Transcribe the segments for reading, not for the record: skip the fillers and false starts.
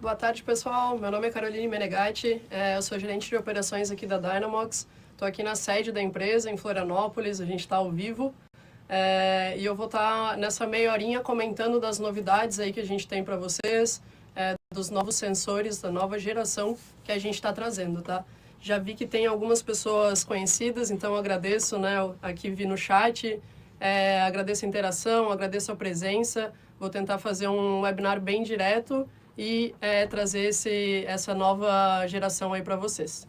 Boa tarde, pessoal. Meu nome é Caroline Menegatti, eu sou gerente de operações aqui da Dynamox. Estou aqui na sede da empresa, em Florianópolis, a gente está ao vivo. E eu vou estar nessa meia horinha comentando das novidades aí que a gente tem para vocês, dos novos sensores da nova geração que a gente está trazendo, tá? Já vi que tem algumas pessoas conhecidas, então agradeço, né, aqui vi no chat, agradeço a interação, agradeço a presença. Vou tentar fazer um webinar bem direto e trazer essa nova geração aí para vocês.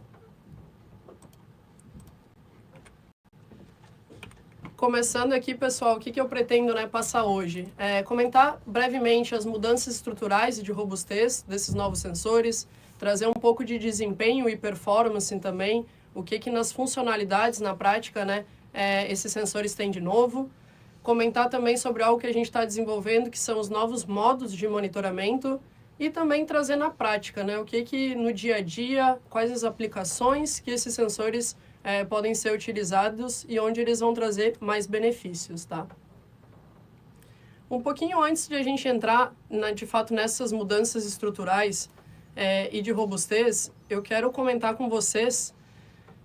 Começando aqui, pessoal, o que eu pretendo passar hoje? Comentar brevemente as mudanças estruturais e de robustez desses novos sensores, trazer um pouco de desempenho e performance também, o que nas funcionalidades, na prática, esses sensores têm de novo. Comentar também sobre algo que a gente está desenvolvendo, que são os novos modos de monitoramento, e também trazer na prática, o que no dia a dia, quais as aplicações que esses sensores podem ser utilizados e onde eles vão trazer mais benefícios, tá? Um pouquinho antes de a gente entrar, de fato, nessas mudanças estruturais e de robustez, eu quero comentar com vocês,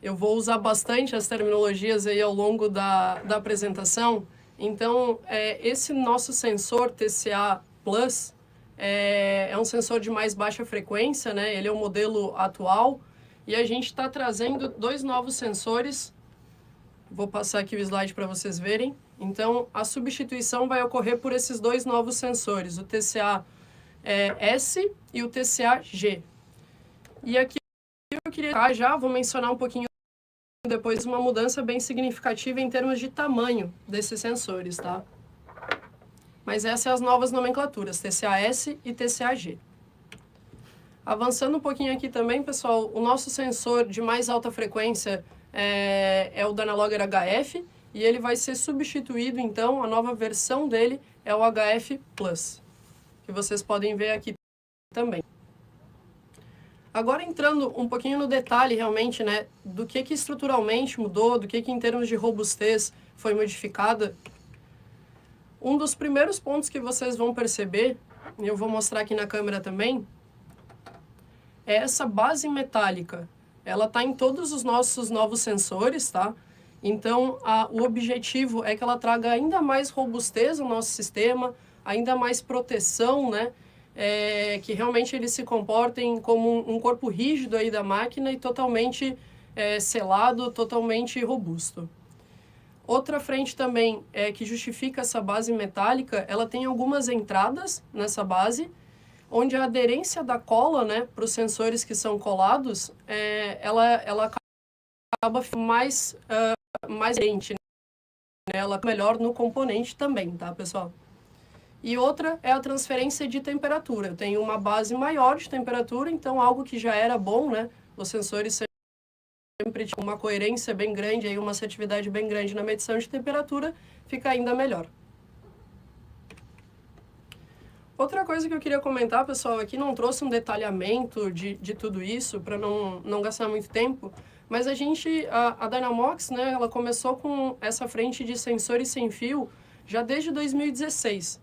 eu vou usar bastante as terminologias aí ao longo da apresentação. Então, esse nosso sensor TCA Plus é um sensor de mais baixa frequência, ele é o modelo atual, e a gente está trazendo dois novos sensores. Vou passar aqui o slide para vocês verem. Então, a substituição vai ocorrer por esses dois novos sensores, o TCA S e o TCA G. E aqui eu queria já, vou mencionar um pouquinho depois uma mudança bem significativa em termos de tamanho desses sensores, tá? Mas essas são as novas nomenclaturas, TCA-S e TCA-G. Avançando um pouquinho aqui também, pessoal, o nosso sensor de mais alta frequência é o Dynalogger HF, e ele vai ser substituído, então, a nova versão dele é o HF Plus, que vocês podem ver aqui também. Agora entrando um pouquinho no detalhe realmente, do que estruturalmente mudou, do que em termos de robustez foi modificada. Um dos primeiros pontos que vocês vão perceber, e eu vou mostrar aqui na câmera também, é essa base metálica. Ela está em todos os nossos novos sensores, tá? Então, o objetivo é que ela traga ainda mais robustez ao nosso sistema, ainda mais proteção, que realmente eles se comportem como um corpo rígido aí da máquina e totalmente selado, totalmente robusto. Outra frente também que justifica essa base metálica, ela tem algumas entradas nessa base, onde a aderência da cola, para os sensores que são colados, ela acaba mais aderente, ela melhor no componente também, tá, pessoal? E outra é a transferência de temperatura. Eu tenho uma base maior de temperatura, então algo que já era bom, os sensores sempre tinham uma coerência bem grande, aí uma assertividade bem grande na medição de temperatura, fica ainda melhor. Outra coisa que eu queria comentar, pessoal, aqui não trouxe um detalhamento de tudo isso, para não gastar muito tempo, mas a Dynamox, ela começou com essa frente de sensores sem fio já desde 2016.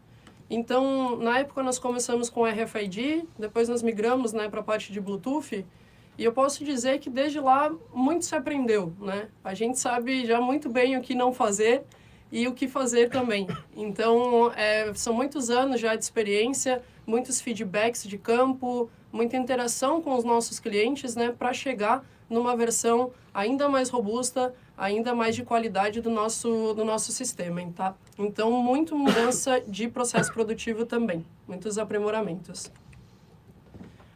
Então, na época nós começamos com RFID, depois nós migramos para a parte de Bluetooth, e eu posso dizer que desde lá muito se aprendeu, A gente sabe já muito bem o que não fazer e o que fazer também. Então, são muitos anos já de experiência, muitos feedbacks de campo, muita interação com os nossos clientes, para chegar numa versão ainda mais robusta, ainda mais de qualidade do nosso sistema, tá? Então, muita mudança de processo produtivo também, muitos aprimoramentos.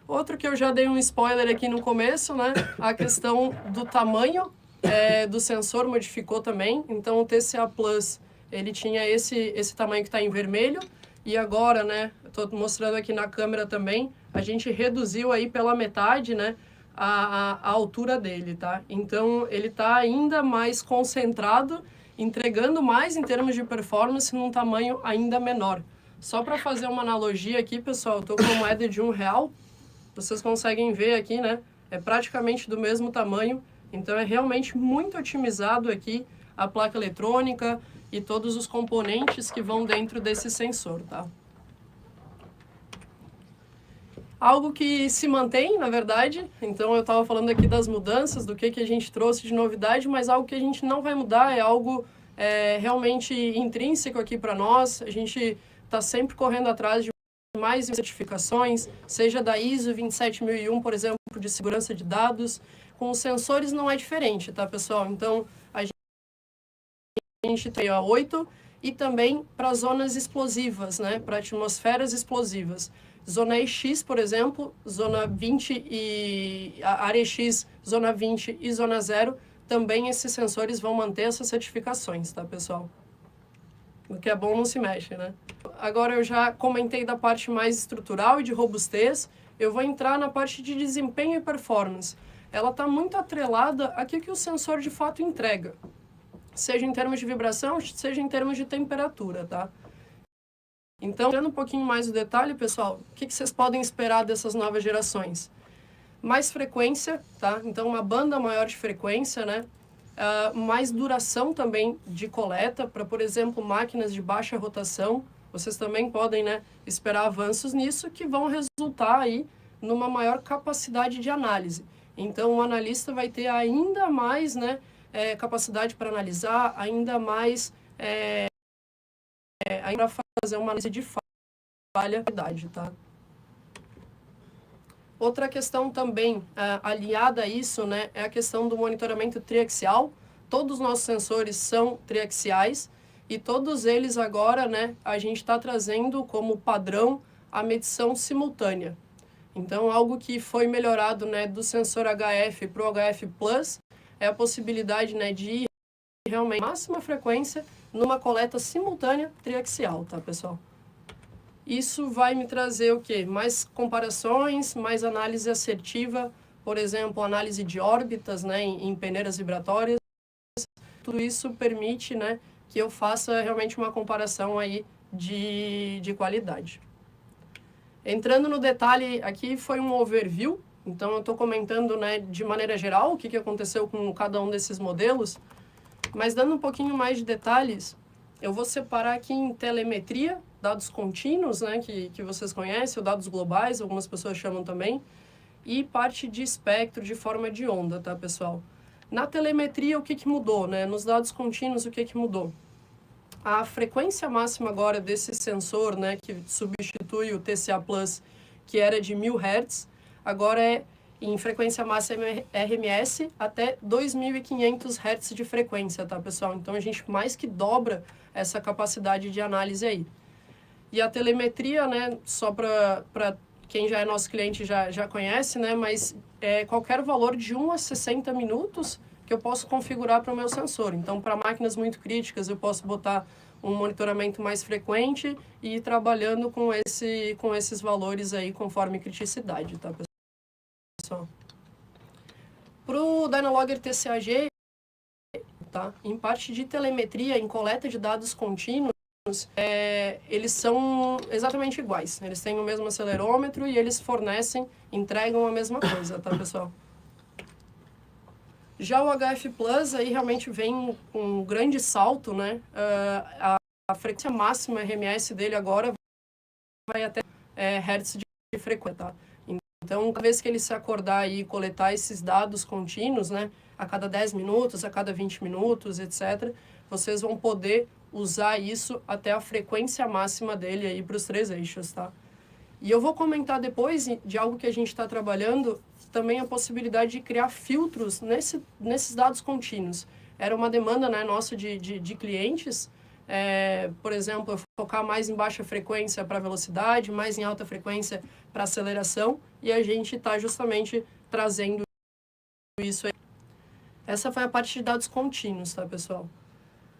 Outro que eu já dei um spoiler aqui no começo, a questão do tamanho do sensor modificou também. Então, o TCA Plus, ele tinha esse tamanho que está em vermelho, e agora, estou mostrando aqui na câmera também, a gente reduziu aí pela metade, a altura dele, tá? Então, ele está ainda mais concentrado, entregando mais em termos de performance num tamanho ainda menor. Só para fazer uma analogia aqui, pessoal, estou com uma moeda de R$1, vocês conseguem ver aqui, é praticamente do mesmo tamanho, então é realmente muito otimizado aqui a placa eletrônica e todos os componentes que vão dentro desse sensor, tá? Algo que se mantém, na verdade. Então, eu estava falando aqui das mudanças, do que a gente trouxe de novidade, mas algo que a gente não vai mudar é algo realmente intrínseco aqui para nós. A gente está sempre correndo atrás de mais certificações, seja da ISO 27001, por exemplo, de segurança de dados. Com os sensores não é diferente, tá, pessoal? Então, a gente tem a 8 e também para zonas explosivas, né, para atmosferas explosivas. Zona EX, por exemplo, zona 20 e a área X, zona 20 e zona 0, também esses sensores vão manter essas certificações, tá, pessoal? O que é bom não se mexe, né? Agora eu já comentei da parte mais estrutural e de robustez, eu vou entrar na parte de desempenho e performance. Ela está muito atrelada àquilo que o sensor de fato entrega, seja em termos de vibração, seja em termos de temperatura, tá? Então, entrando um pouquinho mais no detalhe, pessoal, o que vocês podem esperar dessas novas gerações? Mais frequência, tá? Então, uma banda maior de frequência, né? Mais duração também de coleta, para, por exemplo, máquinas de baixa rotação. Vocês também podem, né, esperar avanços nisso que vão resultar aí numa maior capacidade de análise. Então, o analista vai ter ainda mais, né, capacidade para analisar, ainda mais para fazer uma análise de falha, tá? Outra questão também aliada a isso, né, é a questão do monitoramento triaxial. Todos os nossos sensores são triaxiais e todos eles agora, né, a gente está trazendo como padrão a medição simultânea. Então, algo que foi melhorado, né, do sensor HF para o HF Plus é a possibilidade, né, de ir realmente máxima frequência numa coleta simultânea triaxial, tá, pessoal? Isso vai me trazer o quê? Mais comparações, mais análise assertiva, por exemplo, análise de órbitas, né, em peneiras vibratórias. Tudo isso permite, né, que eu faça realmente uma comparação aí de qualidade. Entrando no detalhe aqui, foi um overview, então eu estou comentando, né, de maneira geral o que aconteceu com cada um desses modelos, mas dando um pouquinho mais de detalhes, eu vou separar aqui em telemetria, dados contínuos, né, que vocês conhecem, ou dados globais, algumas pessoas chamam também, e parte de espectro de forma de onda, tá, pessoal? Na telemetria, o que mudou, né? Nos dados contínuos, o que mudou? A frequência máxima agora desse sensor, né, que substitui o TCA+, que era de 1000 Hz, agora é em frequência máxima RMS até 2.500 Hz de frequência, tá, pessoal? Então, a gente mais que dobra essa capacidade de análise aí. E a telemetria, né, só para quem já é nosso cliente já conhece, né, mas qualquer valor de 1 a 60 minutos que eu posso configurar para o meu sensor. Então, para máquinas muito críticas, eu posso botar um monitoramento mais frequente e ir trabalhando com esses valores aí conforme criticidade, tá, pessoal? Para o Dynalogger TCAG, tá, em parte de telemetria, em coleta de dados contínuos, eles são exatamente iguais. Eles têm o mesmo acelerômetro e eles entregam a mesma coisa, tá, pessoal? Já o HF Plus aí realmente vem com um grande salto, né? A frequência máxima RMS dele agora vai até hertz de frequência, tá? Então, cada vez que ele se acordar e coletar esses dados contínuos, né? A cada 10 minutos, a cada 20 minutos, etc., vocês vão poder usar isso até a frequência máxima dele aí para os 3 eixos, tá? E eu vou comentar depois de algo que a gente está trabalhando, também a possibilidade de criar filtros nesses dados contínuos. Era uma demanda, né, nossa de clientes, por exemplo, eu focar mais em baixa frequência para velocidade, mais em alta frequência para aceleração, e a gente está justamente trazendo isso aí. Essa foi a parte de dados contínuos, tá, pessoal?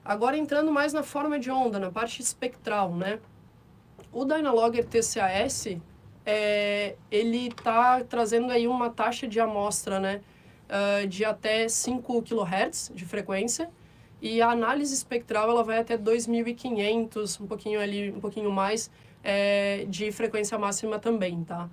Agora, entrando mais na forma de onda, na parte espectral, né? O Dynalogger TCAS, ele está trazendo aí uma taxa de amostra, né, de até 5 kHz de frequência, e a análise espectral ela vai até 2.500, um pouquinho mais, de frequência máxima também, tá?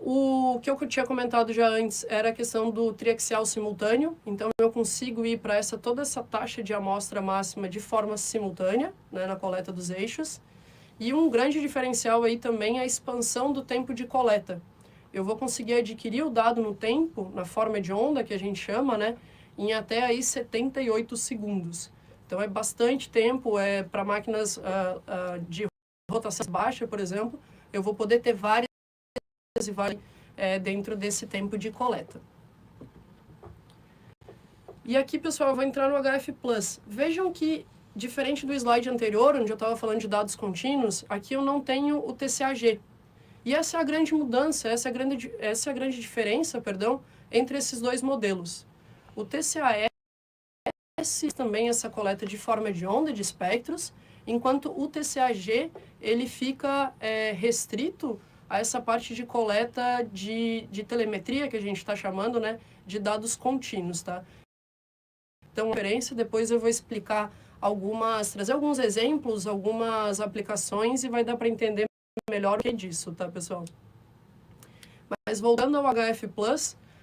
O que eu tinha comentado já antes era a questão do triaxial simultâneo, então eu consigo ir para toda essa taxa de amostra máxima de forma simultânea, né, na coleta dos eixos. E um grande diferencial aí também é a expansão do tempo de coleta. eu vou conseguir adquirir o dado no tempo, na forma de onda, que a gente chama, né, em até aí 78 segundos. Então, é bastante tempo, para máquinas de rotação baixa, por exemplo, eu vou poder ter várias e várias dentro desse tempo de coleta. E aqui, pessoal, eu vou entrar no HF+. Vejam que, diferente do slide anterior, onde eu estava falando de dados contínuos, aqui eu não tenho o TCAG. E essa é a grande mudança, essa é a grande diferença, perdão, entre esses dois modelos. O TCAS também essa coleta de forma de onda de espectros, enquanto o TCAG ele fica restrito a essa parte de coleta de telemetria, que a gente está chamando, né, de dados contínuos, tá? Então, a diferença, depois eu vou explicar trazer alguns exemplos, algumas aplicações, e vai dar para entender melhor o que é disso, tá, pessoal? Mas voltando ao HF+,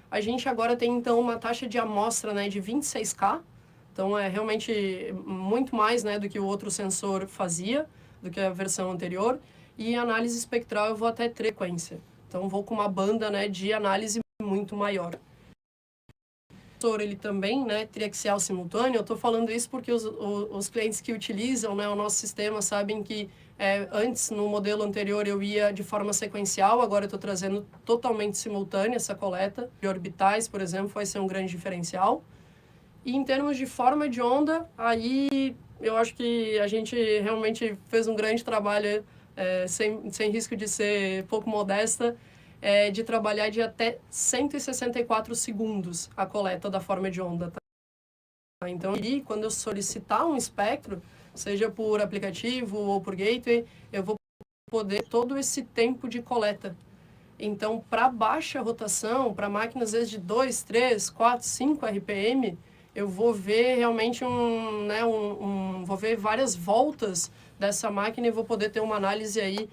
a gente agora tem, então, uma taxa de amostra, né, de 26K, então é realmente muito mais, né, do que o outro sensor fazia, do que a versão anterior, e análise espectral eu vou até frequência, então vou com uma banda, né, de análise muito maior. O sensor ele também, né, triaxial simultâneo, eu estou falando isso porque os clientes que utilizam, né, o nosso sistema sabem que antes, no modelo anterior, eu ia de forma sequencial, agora eu estou trazendo totalmente simultânea essa coleta. De orbitais, por exemplo, vai ser um grande diferencial. E em termos de forma de onda, aí eu acho que a gente realmente fez um grande trabalho, sem risco de ser pouco modesta, de trabalhar de até 164 segundos a coleta da forma de onda. Tá? Então, quando eu solicitar um espectro, seja por aplicativo ou por gateway, eu vou poder todo esse tempo de coleta. Então, para baixa rotação, para máquinas às vezes de 2, 3, 4, 5 RPM, eu vou ver realmente vou ver várias voltas dessa máquina e vou poder ter uma análise aí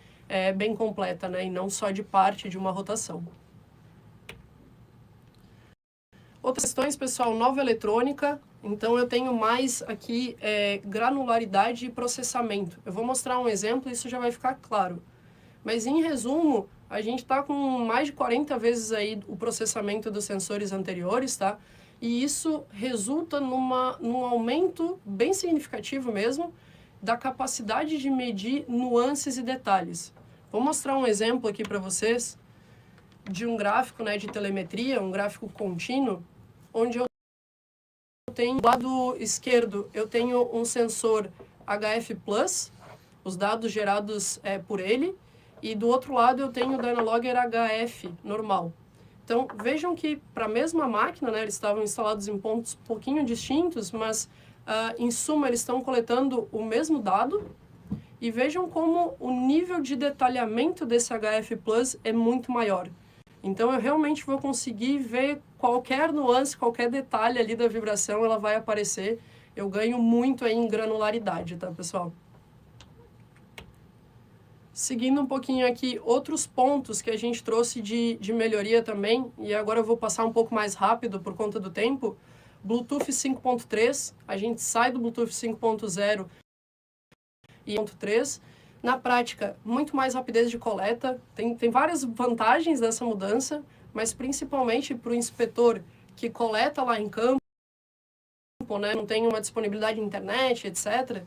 bem completa, né? E não só de parte de uma rotação. Outras questões, pessoal, nova eletrônica. Então, eu tenho mais aqui granularidade e processamento. Eu vou mostrar um exemplo e isso já vai ficar claro. Mas, em resumo, a gente está com mais de 40 vezes aí o processamento dos sensores anteriores, tá? E isso resulta num aumento bem significativo mesmo da capacidade de medir nuances e detalhes. Vou mostrar um exemplo aqui para vocês de um gráfico, né, de telemetria, um gráfico contínuo, onde eu tenho, do lado esquerdo, eu tenho um sensor HF+, os dados gerados por ele, e do outro lado eu tenho o Dynalogger HF normal. Então, vejam que para a mesma máquina, né, eles estavam instalados em pontos um pouquinho distintos, mas, em suma, eles estão coletando o mesmo dado, e vejam como o nível de detalhamento desse HF+ é muito maior. Então, eu realmente vou conseguir ver qualquer nuance, qualquer detalhe ali da vibração, ela vai aparecer. Eu ganho muito aí em granularidade, tá, pessoal? Seguindo um pouquinho aqui, outros pontos que a gente trouxe de melhoria também, e agora eu vou passar um pouco mais rápido por conta do tempo. Bluetooth 5.3, a gente sai do Bluetooth 5.0 e 5.3. Na prática, muito mais rapidez de coleta, tem várias vantagens dessa mudança, mas principalmente para o inspetor que coleta lá em campo, né, não tem uma disponibilidade de internet, etc.,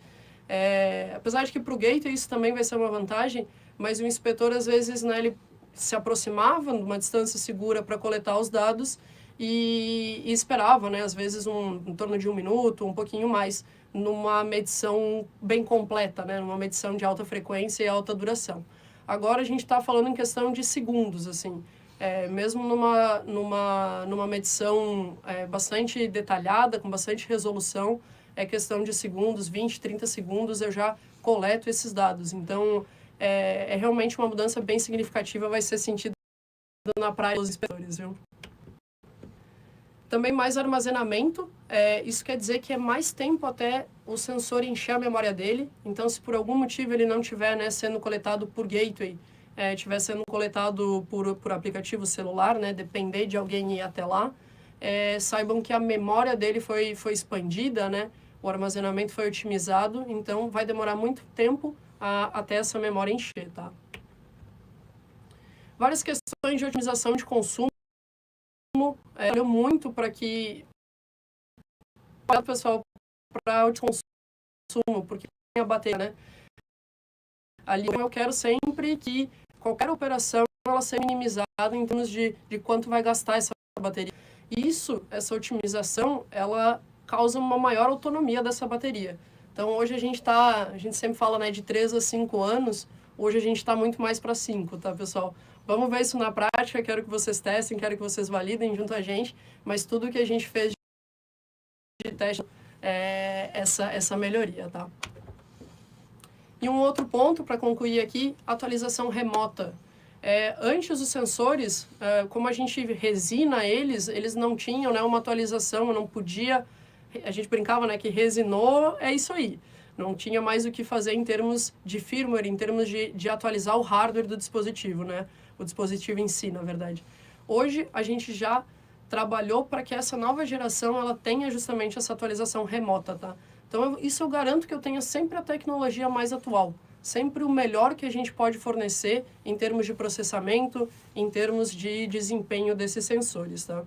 apesar de que para o gateway isso também vai ser uma vantagem, mas o inspetor, às vezes, né, ele se aproximava de uma distância segura para coletar os dados e esperava, né, às vezes, em torno de 1 minuto, um pouquinho mais, numa medição bem completa, né, numa medição de alta frequência e alta duração. Agora a gente está falando em questão de segundos, assim, mesmo numa medição bastante detalhada, com bastante resolução, é questão de segundos, 20, 30 segundos, eu já coleto esses dados. Então, é realmente uma mudança bem significativa, vai ser sentido na praia dos inspetores, viu? Também mais armazenamento, isso quer dizer que é mais tempo até o sensor encher a memória dele. Então, se por algum motivo ele não estiver, né, sendo coletado por gateway, estiver sendo coletado por aplicativo celular, né, depender de alguém ir até lá, saibam que a memória dele foi expandida, né, o armazenamento foi otimizado, então vai demorar muito tempo até essa memória encher, tá? Várias questões de otimização de consumo, olho muito para que o pessoal para o consumo, porque tem a bateria, né? Ali eu quero sempre que qualquer operação ela seja minimizada em termos de quanto vai gastar essa bateria. E essa otimização, ela causa uma maior autonomia dessa bateria. Então, hoje a gente sempre fala, né, de 3 a 5 anos, hoje a gente está muito mais para 5, tá, pessoal? Vamos ver isso na prática, quero que vocês testem, quero que vocês validem junto a gente, mas tudo que a gente fez de teste é essa melhoria, tá? E um outro ponto para concluir aqui, atualização remota. Antes os sensores, como a gente resina eles não tinham, né, uma atualização, não podia, a gente brincava, né, que resinou, é isso aí. Não tinha mais o que fazer em termos de firmware, em termos de atualizar o hardware do dispositivo, né, o dispositivo em si, na verdade. Hoje a gente já trabalhou para que essa nova geração ela tenha justamente essa atualização remota, tá? Então isso eu garanto que eu tenha sempre a tecnologia mais atual. Sempre o melhor que a gente pode fornecer em termos de processamento, em termos de desempenho desses sensores, tá?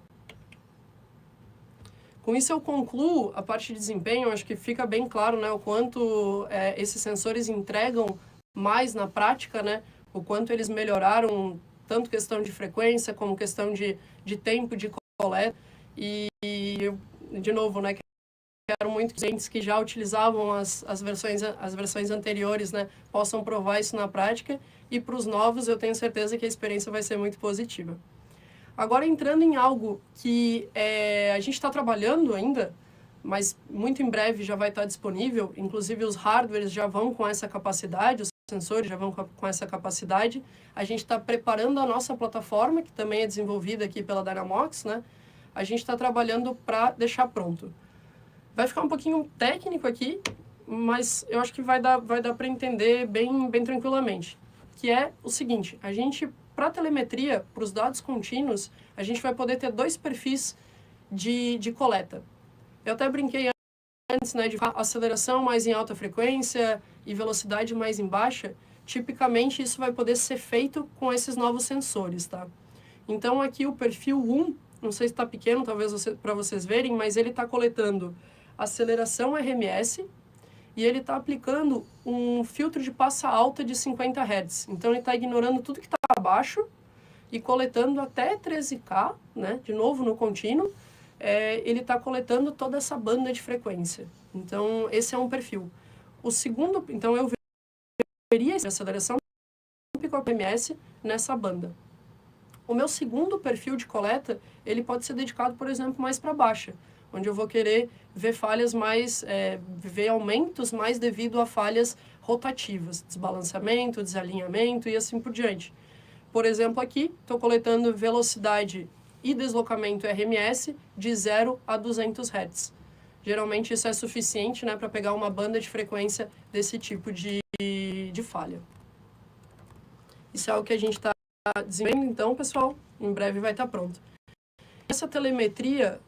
Com isso eu concluo a parte de desempenho, acho que fica bem claro, né, o quanto esses sensores entregam mais na prática, né, o quanto eles melhoraram tanto questão de frequência como questão de tempo de coleta e de novo, né, quero muito que os clientes que já utilizavam as versões anteriores, né, possam provar isso na prática, e para os novos eu tenho certeza que a experiência vai ser muito positiva. Agora, entrando em algo que a gente está trabalhando ainda, mas muito em breve já vai estar disponível, inclusive os hardwares já vão com essa capacidade, os sensores já vão com essa capacidade, a gente está preparando a nossa plataforma, que também é desenvolvida aqui pela Dynamox, né? A gente está trabalhando para deixar pronto. Vai ficar um pouquinho técnico aqui, mas eu acho que vai dar para entender bem tranquilamente. Que é o seguinte, a gente, para telemetria, para os dados contínuos, a gente vai poder ter 2 perfis de coleta. Eu até brinquei antes, né, de aceleração mais em alta frequência e velocidade mais em baixa. Tipicamente, isso vai poder ser feito com esses novos sensores, tá? Então, aqui o perfil 1, não sei se está pequeno, talvez para vocês verem, mas ele está coletando aceleração RMS e ele está aplicando um filtro de passa alta de 50 Hz. Então, ele está ignorando tudo que está abaixo e coletando até 13K, né? De novo no contínuo, ele está coletando toda essa banda de frequência. Então, esse é um perfil. O segundo, então, eu veria essa aceleração pico RMS nessa banda. O meu segundo perfil de coleta, ele pode ser dedicado, por exemplo, mais para baixa, onde eu vou querer ver falhas mais, ver aumentos mais devido a falhas rotativas, desbalanceamento, desalinhamento e assim por diante. Por exemplo, aqui, estou coletando velocidade e deslocamento RMS de 0 a 200 Hz. Geralmente isso é suficiente, né, para pegar uma banda de frequência desse tipo de falha. Isso é o que a gente está desenvolvendo, então, pessoal, em breve vai estar pronto. Essa telemetria,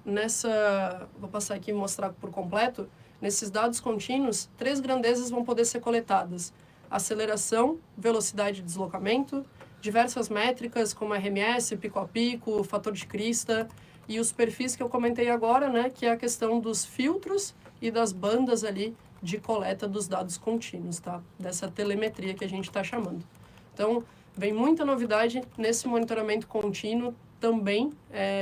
vou passar aqui e mostrar por completo, nesses dados contínuos, 3 grandezas vão poder ser coletadas: aceleração, velocidade de deslocamento, diversas métricas como RMS, pico a pico, fator de crista, e os perfis que eu comentei agora, né, que é a questão dos filtros e das bandas ali de coleta dos dados contínuos, tá? Dessa telemetria que a gente está chamando. Então, vem muita novidade nesse monitoramento contínuo também,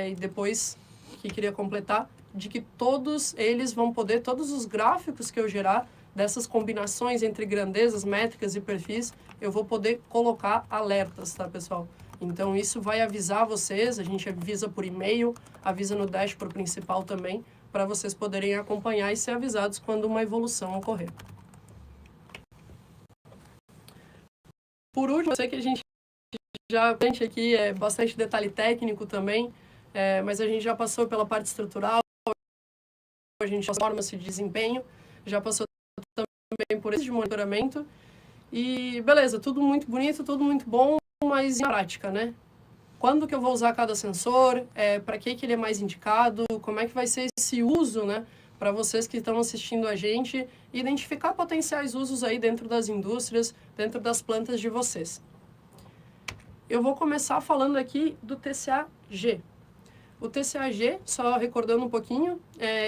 e depois, que queria completar, de que todos eles vão poder, todos os gráficos que eu gerar, dessas combinações entre grandezas, métricas e perfis, eu vou poder colocar alertas, tá, pessoal? Então, isso vai avisar vocês, a gente avisa por e-mail, avisa no dashboard principal também, para vocês poderem acompanhar e ser avisados quando uma evolução ocorrer. Por último, eu sei que a gente aqui bastante detalhe técnico também, mas a gente já passou pela parte estrutural, a gente passou por formas de desempenho, já passou também por esse de monitoramento, e beleza, tudo muito bonito, tudo muito bom, mas em prática, né? Quando que eu vou usar cada sensor, para que ele é mais indicado, como é que vai ser esse uso, né? Para vocês que estão assistindo a gente, identificar potenciais usos aí dentro das indústrias, dentro das plantas de vocês. eu vou começar falando aqui do TCA-G. O TCA-G, só recordando um pouquinho,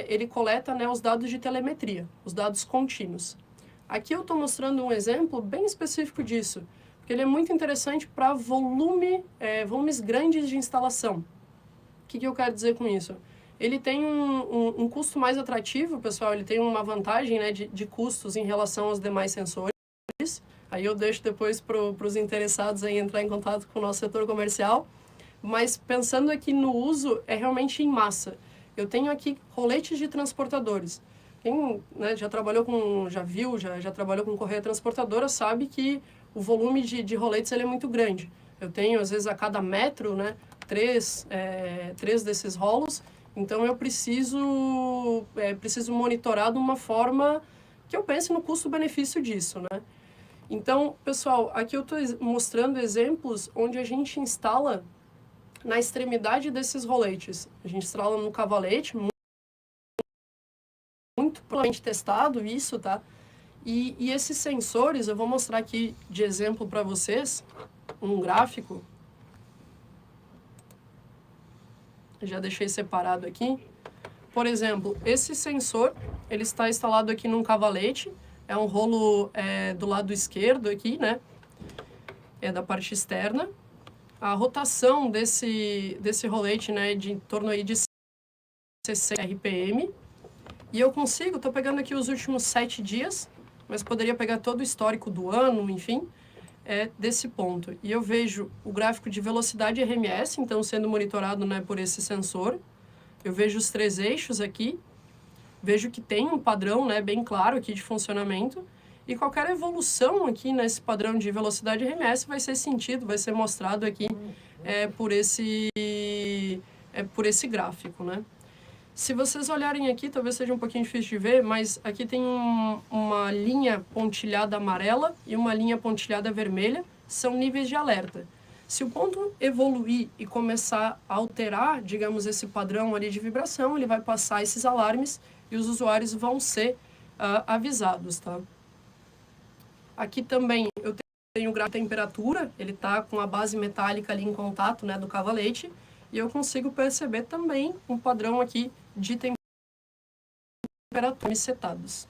ele coleta, né, os dados de telemetria, os dados contínuos. Aqui eu estou mostrando um exemplo bem específico disso, porque ele é muito interessante para volumes grandes de instalação. O que eu quero dizer com isso? Ele tem um custo mais atrativo, pessoal, ele tem uma vantagem, né, de custos em relação aos demais sensores. Aí eu deixo depois para os interessados aí entrar em contato com o nosso setor comercial. Mas pensando aqui no uso, é realmente em massa. Eu tenho aqui roletes de transportadores. Quem, né, já trabalhou com, já trabalhou com correia transportadora sabe que o volume de roletes ele é muito grande. Eu tenho, às vezes, a cada metro, né, três desses rolos. Então, eu preciso monitorar de uma forma que eu pense no custo-benefício disso, né? Então, pessoal, aqui eu estou mostrando exemplos onde a gente instala na extremidade desses roletes. A gente instala no cavalete, muito provavelmente testado isso, tá? E esses sensores, eu vou mostrar aqui de exemplo para vocês, um gráfico. Eu já deixei separado aqui. Por exemplo, esse sensor, ele está instalado aqui num cavalete, é um rolo do lado esquerdo aqui, né? É da parte externa. A rotação desse rolete, né, é de em torno aí de 60 RPM. E eu consigo, estou pegando aqui os últimos 7 dias, mas poderia pegar todo o histórico do ano, enfim, desse ponto. E eu vejo o gráfico de velocidade RMS, então sendo monitorado, né, por esse sensor. Eu vejo os 3 eixos aqui, vejo que tem um padrão, né, bem claro aqui de funcionamento, e qualquer evolução aqui nesse padrão de velocidade RMS vai ser sentido, vai ser mostrado aqui por esse gráfico, né? Se vocês olharem aqui, talvez seja um pouquinho difícil de ver, mas aqui tem uma linha pontilhada amarela e uma linha pontilhada vermelha, são níveis de alerta. Se o ponto evoluir e começar a alterar, digamos, esse padrão ali de vibração, ele vai passar esses alarmes e os usuários vão ser avisados, tá? Aqui também eu tenho o gráfico de temperatura, ele está com a base metálica ali em contato, né, do cavalete, e eu consigo perceber também um padrão aqui de temperatura setados.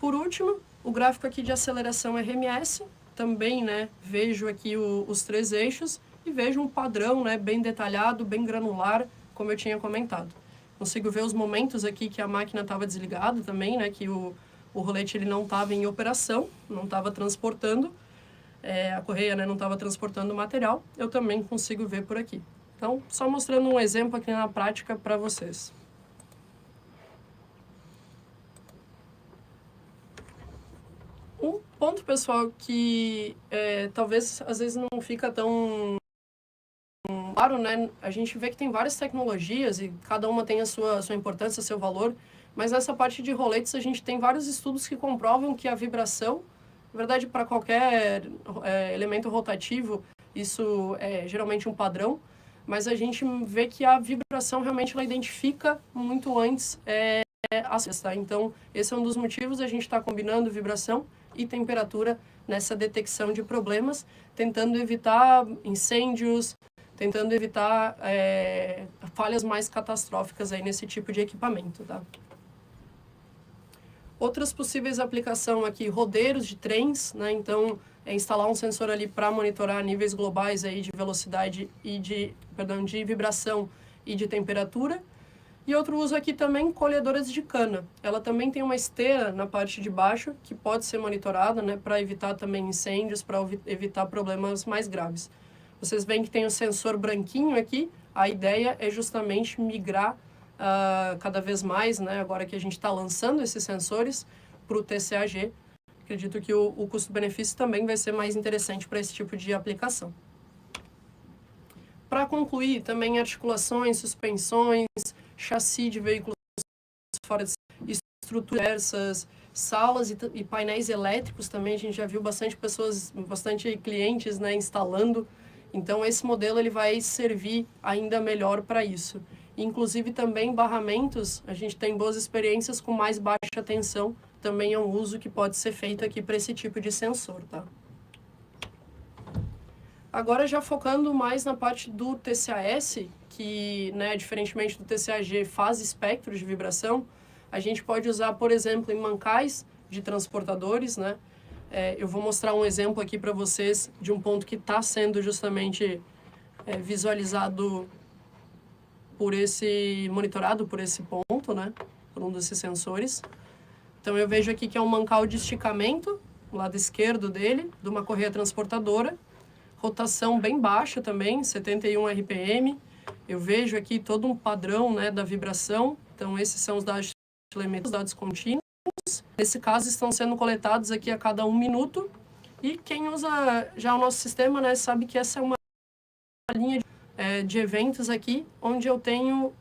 Por último, o gráfico aqui de aceleração RMS, também, né, vejo aqui os 3 eixos e vejo um padrão, né, bem detalhado, bem granular, como eu tinha comentado. Consigo ver os momentos aqui que a máquina estava desligada também, né, que o rolete ele não estava em operação, não estava transportando, a correia, né, não estava transportando o material, eu também consigo ver por aqui. Então, só mostrando um exemplo aqui na prática para vocês. Um ponto, pessoal, que talvez às vezes não fica tão claro, né? A gente vê que tem várias tecnologias e cada uma tem a sua importância, seu valor, mas nessa parte de roletes a gente tem vários estudos que comprovam que a vibração, na verdade, para qualquer elemento rotativo, isso é geralmente um padrão, mas a gente vê que a vibração realmente ela identifica muito antes as coisas, tá? Então, esse é um dos motivos a gente está combinando vibração e temperatura nessa detecção de problemas, tentando evitar incêndios, tentando evitar falhas mais catastróficas aí nesse tipo de equipamento, tá? Outras possíveis aplicações aqui, rodeiros de trens, né? Então, instalar um sensor ali para monitorar níveis globais aí de velocidade e de vibração e de temperatura. E outro uso aqui também, colhedoras de cana. Ela também tem uma esteira na parte de baixo que pode ser monitorada, né, para evitar também incêndios, para evitar problemas mais graves. Vocês veem que tem o sensor branquinho aqui, a ideia é justamente migrar cada vez mais, né, agora que a gente está lançando esses sensores para o TCA-G. Acredito que o custo-benefício também vai ser mais interessante para esse tipo de aplicação. Para concluir, também articulações, suspensões, chassi de veículos fora de estruturas diversas, salas e painéis elétricos também, a gente já viu bastante clientes, né, instalando. Então, esse modelo ele vai servir ainda melhor para isso. Inclusive, também barramentos, a gente tem boas experiências com mais baixa tensão, também é um uso que pode ser feito aqui para esse tipo de sensor, tá? Agora já focando mais na parte do TCAS, que, né, diferentemente do TCAG, faz espectros de vibração, a gente pode usar, por exemplo, em mancais de transportadores, né? Eu vou mostrar um exemplo aqui para vocês de um ponto que está sendo justamente visualizado monitorado por esse ponto, né? Por um desses sensores. Então eu vejo aqui que é um mancal de esticamento, do lado esquerdo dele, de uma correia transportadora. Rotação bem baixa também, 71 RPM. Eu vejo aqui todo um padrão, né, da vibração. Então esses são os dados de telemetria, os dados contínuos. Nesse caso estão sendo coletados aqui a cada 1 minuto. E quem usa já o nosso sistema, né, sabe que essa é uma linha de eventos aqui, onde eu tenho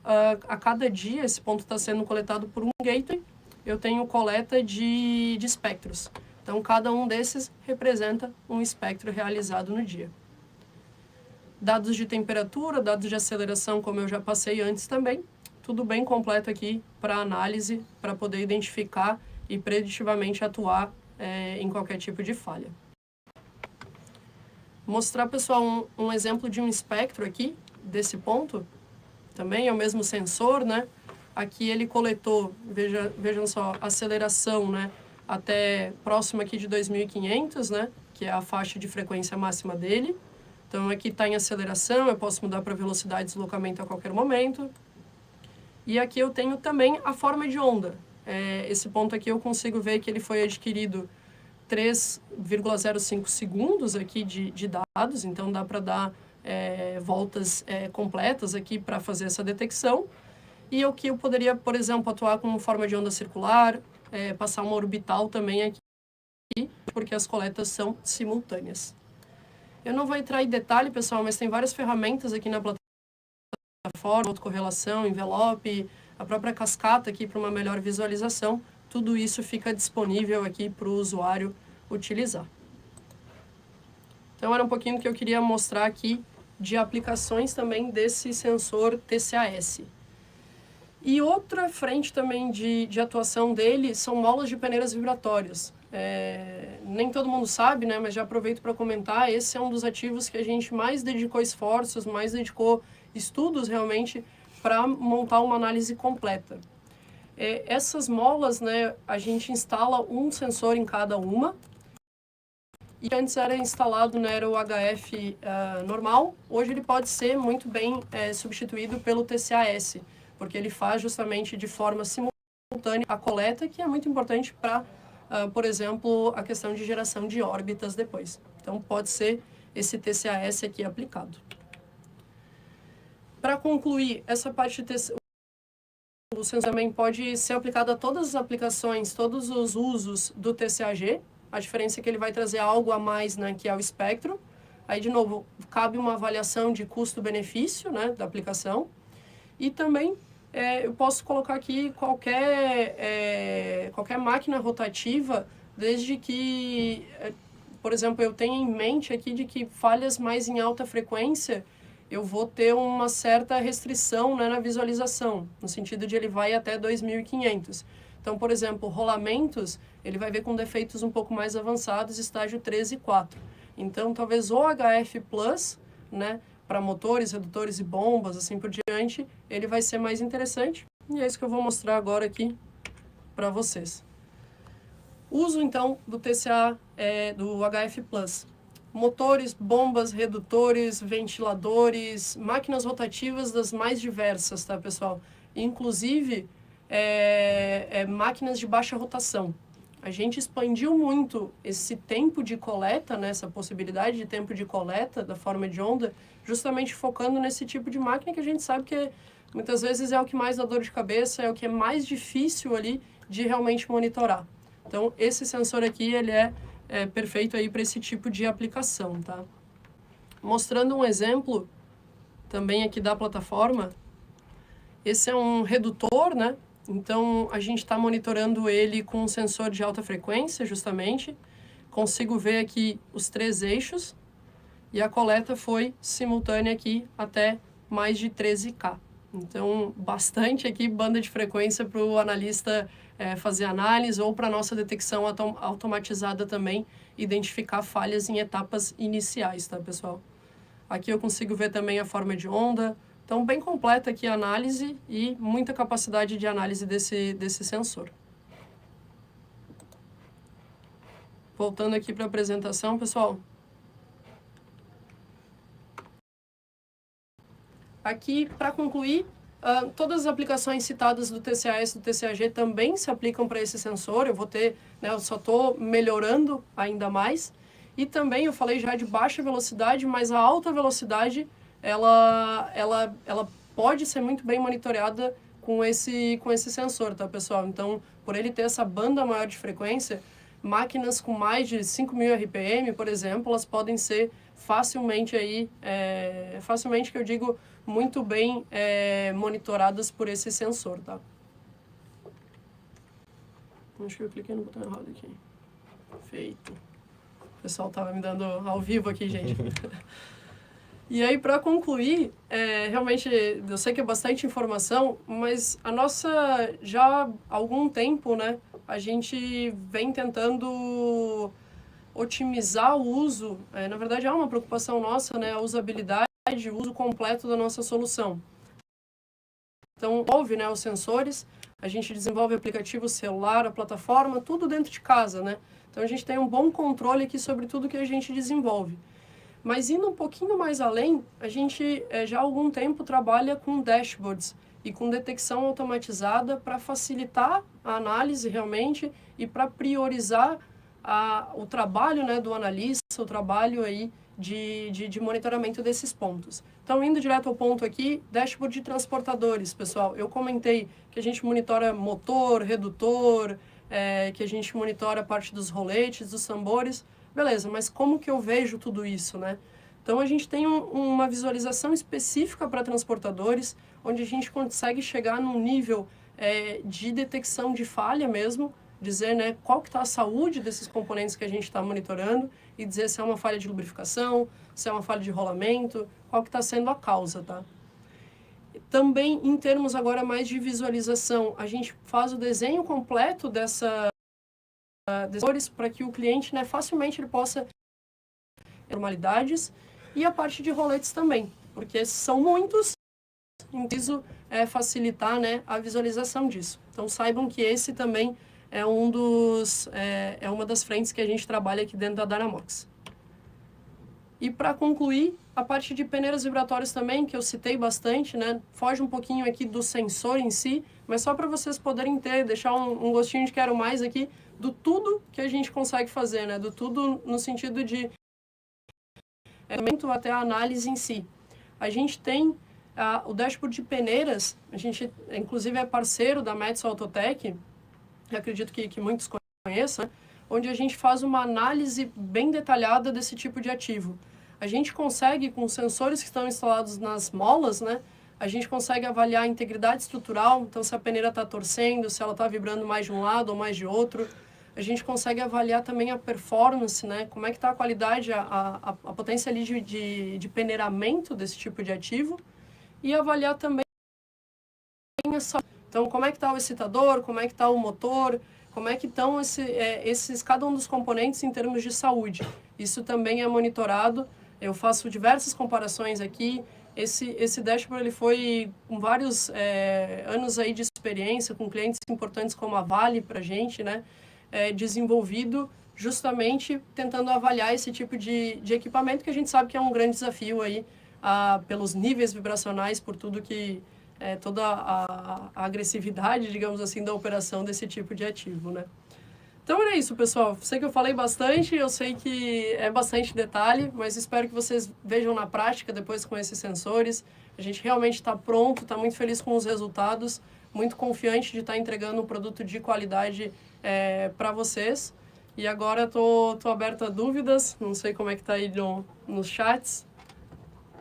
a cada dia, esse ponto está sendo coletado por um gateway, eu tenho coleta de espectros. Então, cada um desses representa um espectro realizado no dia. Dados de temperatura, dados de aceleração, como eu já passei antes também, tudo bem completo aqui para análise, para poder identificar e preditivamente atuar em qualquer tipo de falha. Mostrar, pessoal, um exemplo de um espectro aqui, desse ponto, também é o mesmo sensor, né? Aqui ele coletou, vejam só, aceleração, né? Até próximo aqui de 2500, né? Que é a faixa de frequência máxima dele. Então, aqui está em aceleração, eu posso mudar para velocidade de deslocamento a qualquer momento. E aqui eu tenho também a forma de onda. Esse ponto aqui eu consigo ver que ele foi adquirido 3,05 segundos aqui de dados, então dá para dar voltas completas aqui para fazer essa detecção. E aqui eu poderia, por exemplo, atuar com forma de onda circular, passar uma orbital também aqui, porque as coletas são simultâneas. Eu não vou entrar em detalhe, pessoal, mas tem várias ferramentas aqui na plataforma, autocorrelação, envelope, a própria cascata aqui para uma melhor visualização. Tudo isso fica disponível aqui para o usuário utilizar. Então, era um pouquinho que eu queria mostrar aqui de aplicações também desse sensor TCAS. E outra frente também de atuação dele são molas de peneiras vibratórias. Nem todo mundo sabe, né, mas já aproveito para comentar, esse é um dos ativos que a gente mais dedicou esforços, mais dedicou estudos realmente para montar uma análise completa. Essas molas, né, a gente instala um sensor em cada uma. E antes era instalado, né, era o HF normal. Hoje ele pode ser muito bem substituído pelo TCAS, porque ele faz justamente de forma simultânea a coleta, que é muito importante para, por exemplo, a questão de geração de órbitas depois. Então, pode ser esse TCAS aqui aplicado. Para concluir, essa parte de o sensor também pode ser aplicado a todas as aplicações, todos os usos do TCAG. A diferença é que ele vai trazer algo a mais, né, que é o espectro. Aí, de novo, cabe uma avaliação de custo-benefício, né, da aplicação. E também eu posso colocar aqui qualquer máquina rotativa, desde que, por exemplo, eu tenha em mente aqui de que falhas mais em alta frequência, eu vou ter uma certa restrição, né, na visualização, no sentido de ele vai até 2500. Então, por exemplo, rolamentos, ele vai ver com defeitos um pouco mais avançados, estágio 13 e 4. Então, talvez o HF Plus, né, para motores, redutores e bombas, assim por diante, ele vai ser mais interessante. E é isso que eu vou mostrar agora aqui para vocês. Uso, então, do TCA, do HF Plus. Motores, bombas, redutores, ventiladores, máquinas rotativas das mais diversas, tá, pessoal? Inclusive, máquinas de baixa rotação. A gente expandiu muito esse tempo de coleta, né, essa possibilidade de tempo de coleta da forma de onda, justamente focando nesse tipo de máquina que a gente sabe que muitas vezes é o que mais dá dor de cabeça, é o que é mais difícil ali de realmente monitorar. Então, esse sensor aqui, ele é perfeito aí para esse tipo de aplicação, tá? Mostrando um exemplo também aqui da plataforma, esse é um redutor, né? Então, a gente está monitorando ele com um sensor de alta frequência, justamente. Consigo ver aqui os 3 eixos. E a coleta foi simultânea aqui até mais de 13K. Então, bastante aqui banda de frequência para o analista fazer análise ou para a nossa detecção automatizada também identificar falhas em etapas iniciais, tá, pessoal? Aqui eu consigo ver também a forma de onda. Então, bem completa aqui a análise e muita capacidade de análise desse sensor. Voltando aqui para a apresentação, pessoal. Aqui, para concluir, todas as aplicações citadas do TCAS e do TCAG também se aplicam para esse sensor. Eu vou ter, né, eu só estou melhorando ainda mais. E também eu falei já de baixa velocidade, mas a alta velocidade, ela pode ser muito bem monitoreada com esse sensor, tá, pessoal? Então, por ele ter essa banda maior de frequência, máquinas com mais de 5.000 RPM, por exemplo, elas podem ser facilmente aí, facilmente que eu digo, muito bem monitoradas por esse sensor, tá? Acho que eu cliquei no botão errado aqui. Feito. O pessoal estava me dando ao vivo aqui, gente. E aí, para concluir, realmente, eu sei que é bastante informação, mas a nossa, já há algum tempo, né, a gente vem tentando otimizar o uso, na verdade é uma preocupação nossa, né, a usabilidade, o uso completo da nossa solução. Então, envolve, né, os sensores, a gente desenvolve aplicativo celular, a plataforma, tudo dentro de casa, né? Então, a gente tem um bom controle aqui sobre tudo que a gente desenvolve. Mas indo um pouquinho mais além, a gente já há algum tempo trabalha com dashboards e com detecção automatizada para facilitar a análise realmente e para priorizar o trabalho, né, do analista, o trabalho aí de monitoramento desses pontos. Então, indo direto ao ponto aqui, dashboard de transportadores, pessoal. Eu comentei que a gente monitora motor, redutor, que a gente monitora a parte dos roletes, dos tambores. Beleza, mas como que eu vejo tudo isso, né? Então, a gente tem uma visualização específica para transportadores, onde a gente consegue chegar num nível de detecção de falha mesmo, dizer, né, qual que está a saúde desses componentes que a gente está monitorando e dizer se é uma falha de lubrificação, se é uma falha de rolamento, qual que está sendo a causa, tá? Também, em termos agora mais de visualização, a gente faz o desenho completo desses para que o cliente, né, facilmente ele possa normalidades e a parte de roletes também, porque são muitos, então preciso facilitar, né, a visualização disso. Então saibam que esse também é uma das frentes que a gente trabalha aqui dentro da Dynamox. E para concluir, a parte de peneiras vibratórias também, que eu citei bastante, né? Foge um pouquinho aqui do sensor em si, mas só para vocês poderem deixar um gostinho de quero mais aqui do tudo que a gente consegue fazer, né? Do tudo no sentido de até a análise em si. A gente tem o dashboard de peneiras, a gente inclusive é parceiro da Metso Autotech, acredito que muitos conheçam, né? Onde a gente faz uma análise bem detalhada desse tipo de ativo. A gente consegue, com sensores que estão instalados nas molas, né, a gente consegue avaliar a integridade estrutural, então se a peneira está torcendo, se ela está vibrando mais de um lado ou mais de outro. A gente consegue avaliar também a performance, né, como é que está a qualidade, a potência ali de peneiramento desse tipo de ativo, e avaliar também essa... Então, como é que está o excitador, como é que está o motor, como é que estão cada um dos componentes em termos de saúde. Isso também é monitorado. Eu faço diversas comparações aqui. Esse dashboard ele foi com vários anos aí de experiência, com clientes importantes como a Vale para a gente, né? Desenvolvido justamente tentando avaliar esse tipo de equipamento que a gente sabe que é um grande desafio aí, pelos níveis vibracionais, por tudo que... toda a agressividade, digamos assim, da operação desse tipo de ativo, né? Então era isso, pessoal. Sei que eu falei bastante, eu sei que é bastante detalhe, mas espero que vocês vejam na prática depois com esses sensores. A gente realmente está pronto, está muito feliz com os resultados, muito confiante de estar entregando um produto de qualidade para vocês. E agora estou aberto a dúvidas, não sei como é que está aí nos chats.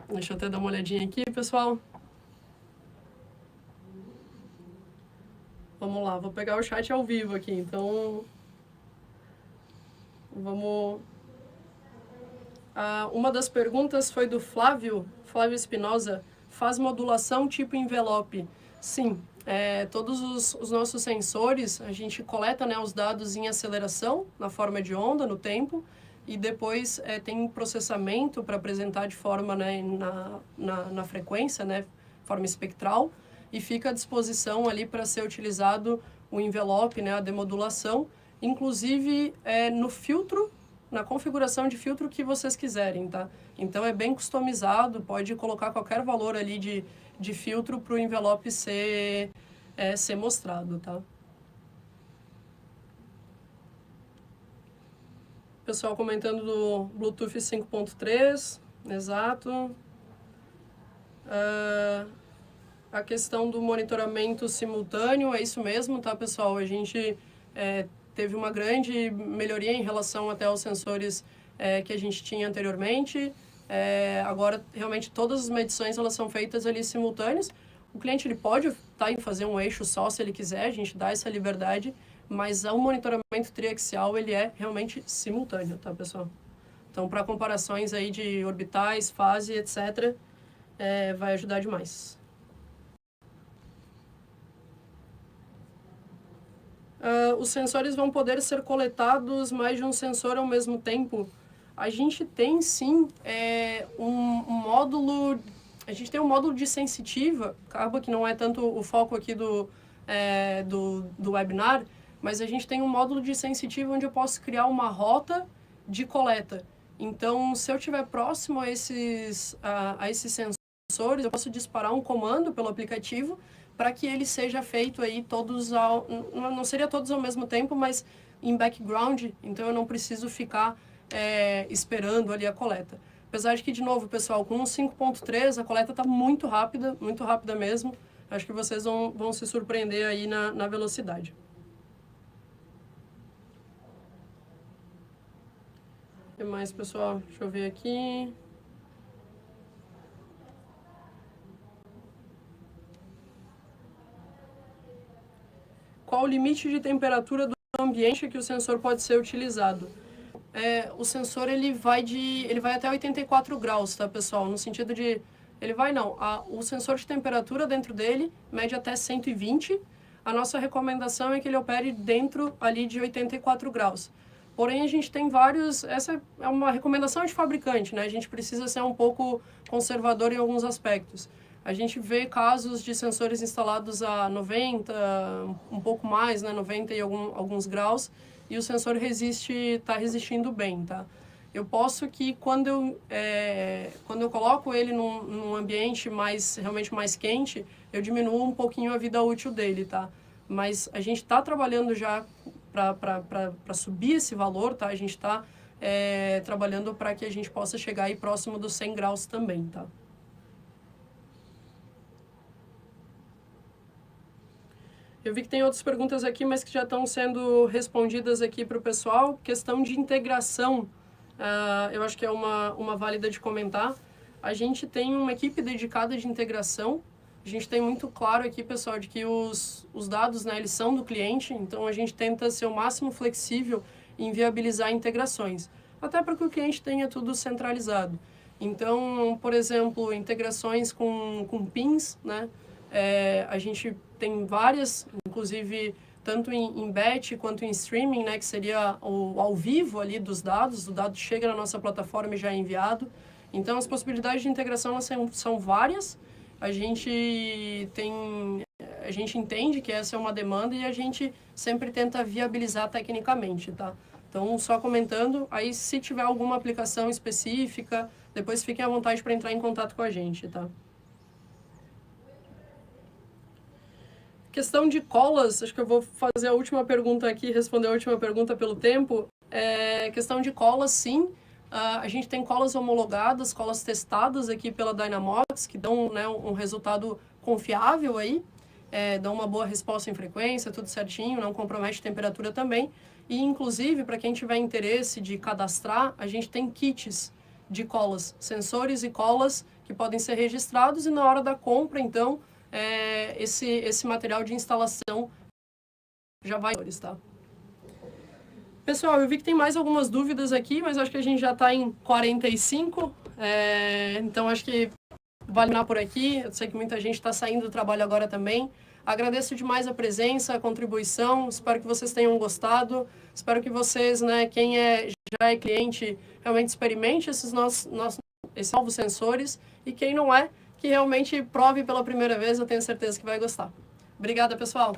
Deixa eu até dar uma olhadinha aqui, pessoal. Vamos lá, vou pegar o chat ao vivo aqui, então vamos... uma das perguntas foi do Flávio Espinosa, faz modulação tipo envelope? Sim, todos os nossos sensores, a gente coleta, né, os dados em aceleração, na forma de onda, no tempo, e depois tem processamento para apresentar de forma, né, na frequência, né, forma espectral, e fica à disposição ali para ser utilizado o envelope, né, a demodulação, inclusive no filtro, na configuração de filtro que vocês quiserem, tá? Então é bem customizado, pode colocar qualquer valor ali de filtro para o envelope ser mostrado, tá? Pessoal comentando do Bluetooth 5.3, exato. A questão do monitoramento simultâneo, é isso mesmo, tá, pessoal? A gente teve uma grande melhoria em relação até aos sensores que a gente tinha anteriormente. Agora, realmente, todas as medições elas são feitas ali simultâneas. O cliente ele pode optar em fazer um eixo só se ele quiser, a gente dá essa liberdade, mas o monitoramento triaxial ele é realmente simultâneo, tá, pessoal? Então, para comparações aí de orbitais, fase, etc., vai ajudar demais. Os sensores vão poder ser coletados mais de um sensor ao mesmo tempo. A gente tem, sim, um módulo... A gente tem um módulo de sensitiva, acaba que não é tanto o foco aqui do webinar, mas a gente tem um módulo de sensitiva onde eu posso criar uma rota de coleta. Então, se eu estiver próximo a esses sensores, eu posso disparar um comando pelo aplicativo para que ele seja feito aí todos não seria todos ao mesmo tempo, mas em background, então eu não preciso ficar esperando ali a coleta. Apesar de que, de novo, pessoal, com o 5.3 a coleta está muito rápida mesmo. Acho que vocês vão se surpreender aí na velocidade. O que mais, pessoal? Deixa eu ver aqui. Qual o limite de temperatura do ambiente que o sensor pode ser utilizado? O sensor ele vai até 84 graus, tá, pessoal? No sentido de... o sensor de temperatura dentro dele mede até 120. A nossa recomendação é que ele opere dentro ali de 84 graus. Porém, a gente tem vários... Essa é uma recomendação de fabricante, né? A gente precisa ser um pouco conservador em alguns aspectos. A gente vê casos de sensores instalados a 90, um pouco mais, né? 90 e alguns graus, e o sensor está resistindo bem, tá? Eu posso que quando eu coloco ele num ambiente realmente mais quente, eu diminuo um pouquinho a vida útil dele, tá? Mas a gente está trabalhando já para subir esse valor, tá? A gente está trabalhando para que a gente possa chegar aí próximo dos 100 graus também, tá? Eu vi que tem outras perguntas aqui, mas que já estão sendo respondidas aqui para o pessoal. Questão de integração, eu acho que é uma válida de comentar. A gente tem uma equipe dedicada de integração. A gente tem muito claro aqui, pessoal, de que os dados, né, eles são do cliente, então a gente tenta ser o máximo flexível em viabilizar integrações, até para que o cliente tenha tudo centralizado. Então, por exemplo, integrações com pins, né? A gente tem várias, inclusive tanto em batch quanto em streaming, né, que seria o ao vivo ali dos dados, o dado chega na nossa plataforma e já é enviado. Então, as possibilidades de integração são várias. A gente entende que essa é uma demanda e a gente sempre tenta viabilizar tecnicamente, tá? Então, só comentando, aí se tiver alguma aplicação específica, depois fiquem à vontade para entrar em contato com a gente, tá? Questão de colas, acho que eu vou fazer a última pergunta aqui, responder a última pergunta pelo tempo. Questão de colas, sim. A gente tem colas homologadas, colas testadas aqui pela Dynamox, que dão, né, um resultado confiável aí, dão uma boa resposta em frequência, tudo certinho, não compromete temperatura também. E, inclusive, para quem tiver interesse de cadastrar, a gente tem kits de colas, sensores e colas que podem ser registrados e na hora da compra, então, esse material de instalação já vai, tá? Pessoal, eu vi que tem mais algumas dúvidas aqui, mas acho que a gente já está em 45, então acho que vale terminar por aqui. Eu sei que muita gente está saindo do trabalho agora também. Agradeço demais a presença, a contribuição, espero que vocês tenham gostado, espero que vocês, né, quem já é cliente, realmente experimente esses novos sensores, e quem não é, que realmente prove pela primeira vez, eu tenho certeza que vai gostar. Obrigada, pessoal!